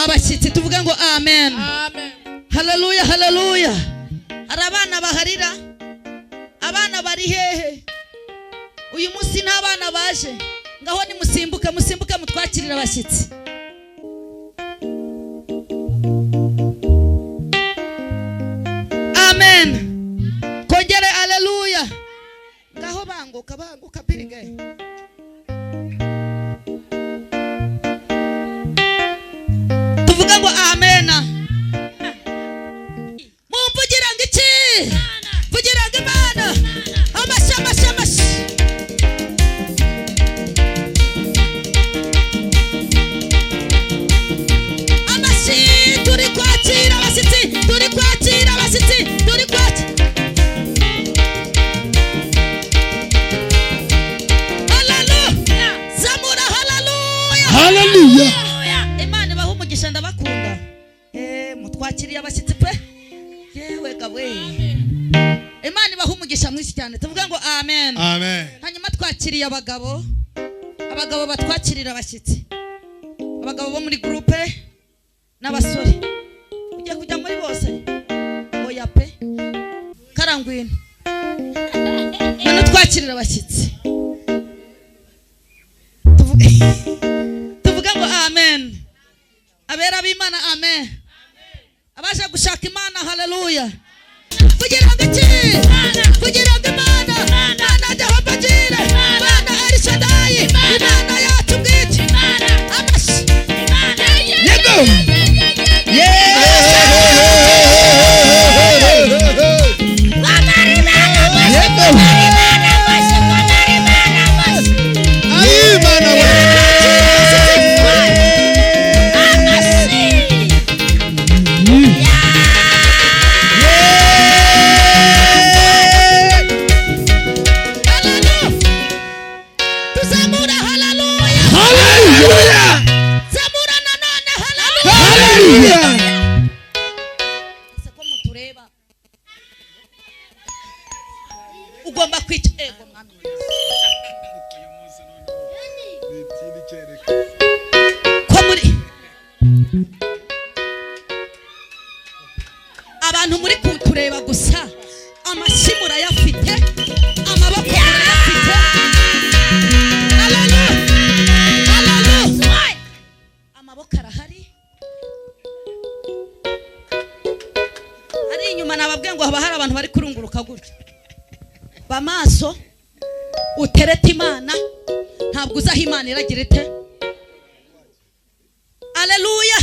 abashyitsi tuvuga ngo amen. Haleluya haleluya. Arabana baharira, abana bari hehe? Uyu munsi nta bana baje, ngaho ni musimbuke mutwakirira abashyitsi. Amen. Kongere haleluya. Ngaho banguka biringe. Tuvuga ngo amen. Mumvugira ngo iki? Vugira ngo Imana. Amashamashi. Amashi turi kwakira abashyitsi, turi kwakira abashyitsi, turi kwakira. Hallelujah. Zamura hallelujah. Hallelujah. Imana ibaha umugisha ndabakunda. Mutwakiriye abashyitsi pe. Yewe gawe. Imana ibaha umugisha mwinshi cyane. Tuvuga ngo amen. Amen. Hanyuma twakiriye abagabo batwakirira abashyitsi. Abagabo bo muri groupe n'abasore. Ugiye kujya muri bose. Oya pe. Karangwino. None twakirira abashyitsi. Tuvuga ngo amen. Abera b'Imana amen. Abaje gushaka Imana haleluya. Kugira ngo iki? Kugira ngo Imana Jehova Jire, Imana El Shaddai, Imana yacu bwite, amashi. Yego. Ugomba kwita ego mwami. Ko muri abantu muri kutureba gusa, amashimura yafite, amaboko yafite. Haleluya. Haleluya. Amaboko arahari. Ari inyuma nababwiye ngo haba hari abantu bari kurunguruka gutya. Bamaso utereta Imana, ntabwo uzaha Imana iragira ite. Haleluya.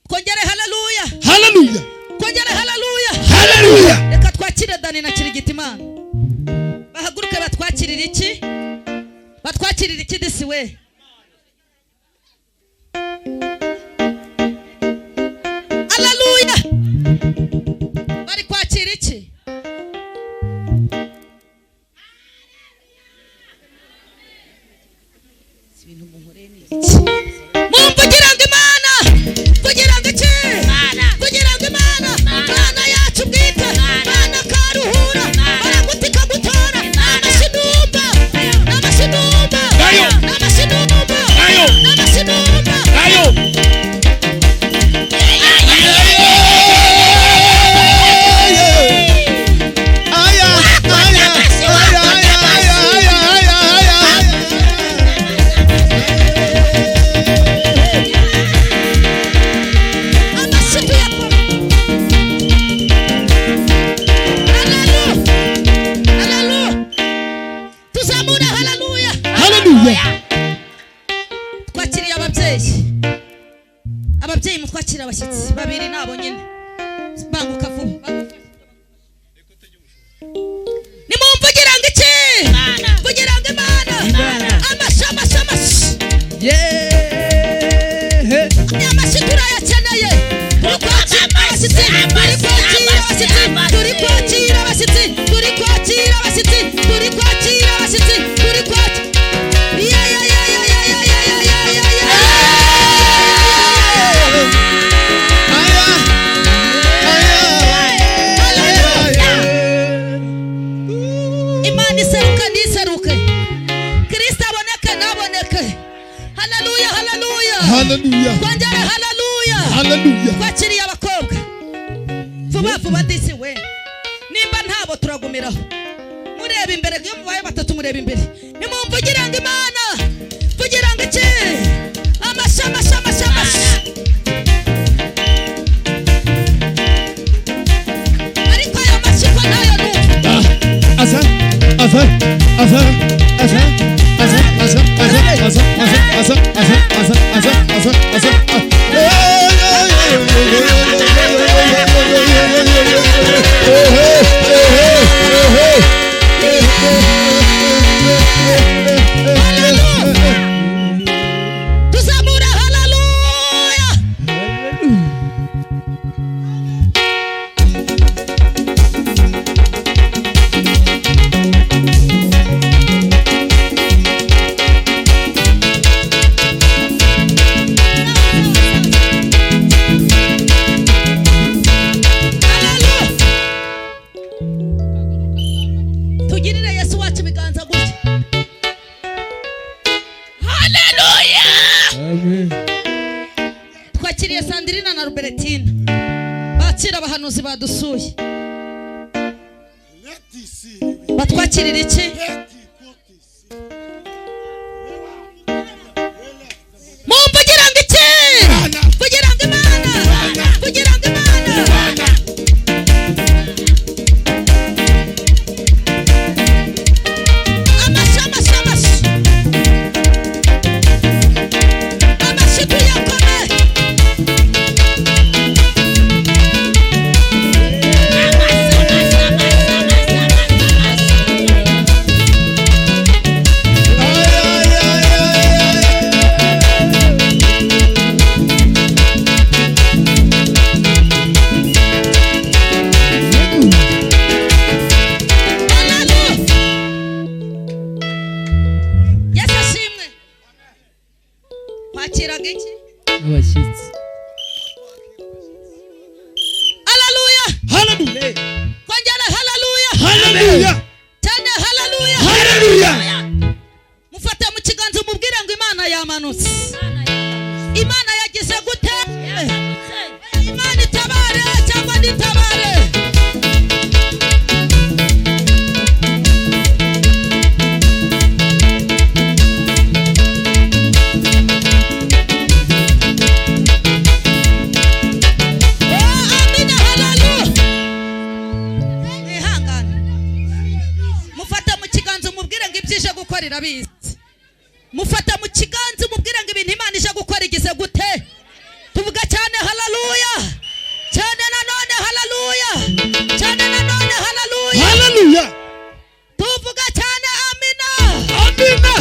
Kongere haleluya. Haleluya. Kongere haleluya. Haleluya. Reka twakire Dani na Kirigita Imana. Bahaguruke batwakirira iki? Batwakirira iki disi we? Haleluya. Bari kwakira iki? Mumvugira ngo Imana, vugira ngo iki? Vugira ngo Imana, Imana yacu bwite, Imana karuhura, baragutika gutora, n'amashinumba, n'amashinumba, n'amashinumba, n'amashinumba. Twakiriye ababyeyi mutwakira abashyitsi babiri nabo nyine banguka vuba. kugira ngo imana amashyi amashyi turayakeneye turi kwakira abashyitsi turi kwakira abashyitsi Imana iseruke ntiseruke, Kristo aboneke ntaboneke. Haleluya, haleluya, Hallelujah. twongere haleluya. Hallelujah. Twakiriye abakobwa vuba disi we, nimba ntabo turagumiraho. Mureba imbere, iyo mubaye batatu mureba imbere, nimumvugira ngo Imana, vugira ngo iki, amashyi. Ariko ayo mashyi ko ntayo numva. Tuzamura haleluya. Tugirire Yesu wacu ibiganza gutya. Haleluya. Amen. Twakiriye Sandrina na Robertine, bakira abahanuzi badusuye. Batwakirira iki? Mumvugira ngo iki? Kugira ngo Imana, kugira ngo Imana. Amashyi tuyakome. Yesu ashimwe. Kwakiraga iki? Abashyitsi. Haleluya. Hallelujah. Kongera haleluya. Hallelujah. Cyane haleluya. Hallelujah. Mufate mu kiganza umubwire ngo Imana yamanutse. Imana yagize gute? Imana itabare cyangwa nditabare. Amina, haleluya. Ihangane. Mufate mu kiganza umubwire ngo ibyije gukora irabizi. Mufate mu kiganza umubwire ngo ibintu Imana ije gukora igize gute? Tuvuga cyane haleluya. Cyane nanone haleluya. Cyane nanone haleluya. Hallelujah. Tuvuga cyane amina. Amina.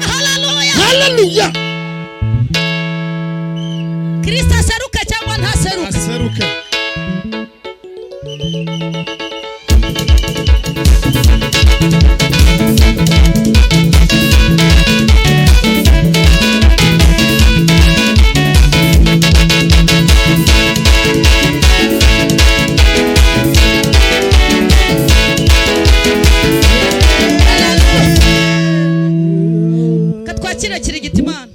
Haleluya. Hallelujah. Kristo aseruke cyangwa ntaseruke? Aseruke. Katwakira kirigita Imana.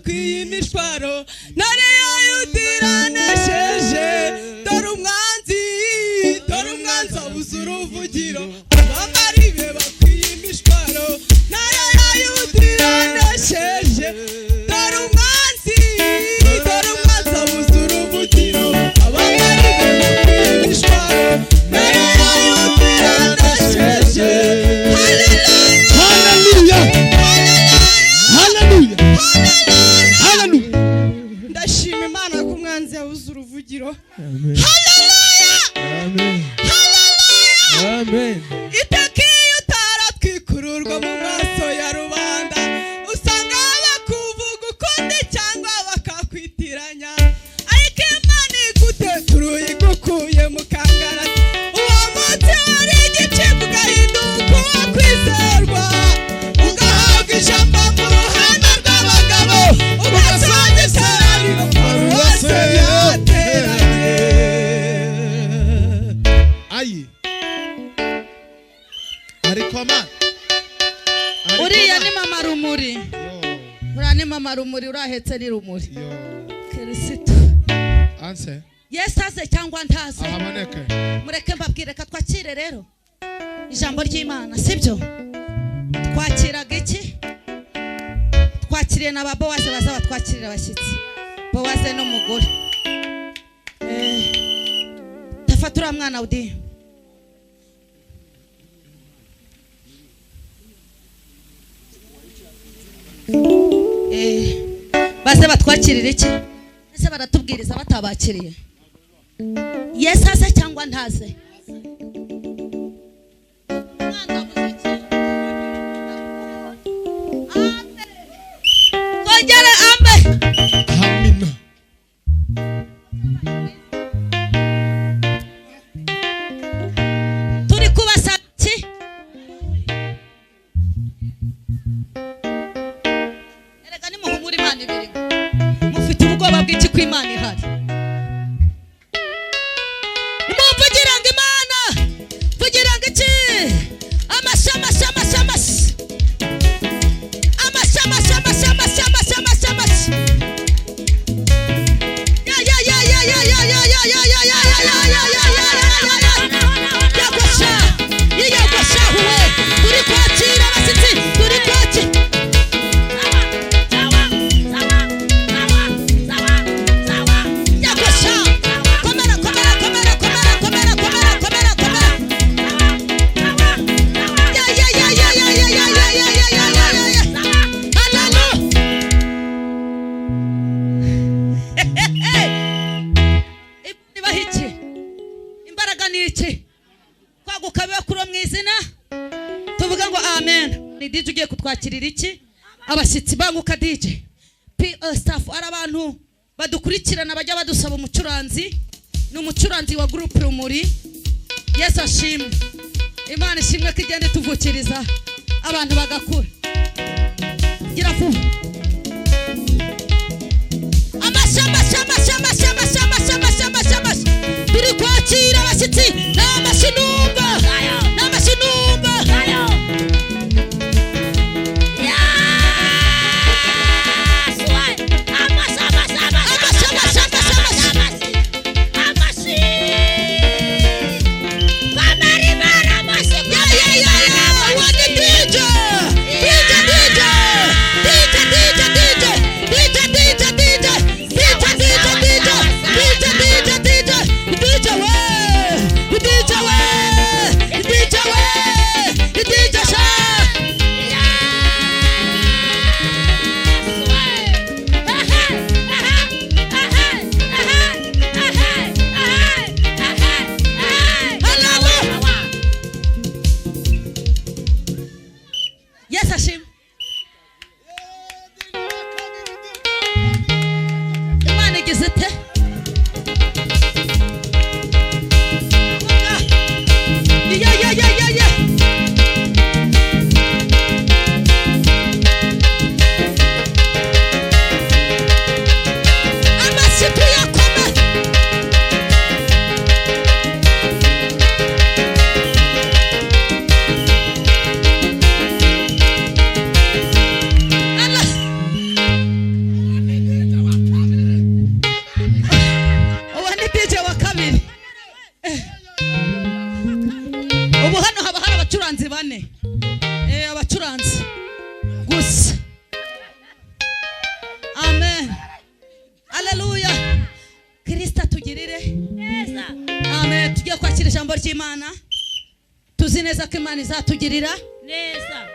bakwiye imishwaro ntare yayutiranesheje dore umwanzi abuze uruvugiro abambari be bakwiye imishwaro ntare yayutiranesheje dore umwanzi abuze uruvugiro abambari be bakwiye imishwaro ntare yayutiranesheje. Hallelujah. Hallelujah. Hallelujah. Ndashima Imana ko umwanzi yabuze uruvugiro. Amen. Hallelujah. Amen. Amen. Itakiyo utaratwikururwa mu maso ya rubanda usanga bakuvuga ukundi cyangwa bakakwitiranya ariko Imana iguteturuye igukuye mu kangaratete uwo munsi wari igicibwa ugahinduka uwo kwizerwa ugahabwa ijambo mu ruhande rw'abagabo ugasoza iteraniro paruwase yateranye. Ayi. Ariko man. uriya ni mama rumuri Yo. uriya ni mama rumuri urahetse ni rumuri Yo. Kristo Anse. Yesu aze cyangwa ntaze Ahaboneke. mureke mbabwire ka twakire rero ijambo ry'Imana sibyo twakiraga iki twakiriye na ba Bowaze baza batwakirira abashyitsi Bowaze n'umugore tafatura mwana udi baze batwakirira iki ese baratubwiriza batabakiriye Yesu aze cyangwa ntaze kongere ambe Amina. turi kubasaba iki erega nimuhumure Imana ibirimo mufite ubwoba bw'iki ko Imana ihari nimuvugira ngo Imana vugira ngo iki ni DJ ugiye kutwakirira iki abashyitsi banguka DJ staff ari abantu badukurikirana bajya badusaba umucuranzi ni umucuranzi wa group Rumuri. Yesu ashimwe, Imana ishimwe ko igende tuvukiriza abantu bagakura. Gira vuba turi kwakira abashyitsi n'amashinumba amen haleluya Kristo atugirire neza amen tugiye kwakira ijambo ry'Imana tuzi neza ko Imana izatugirira neza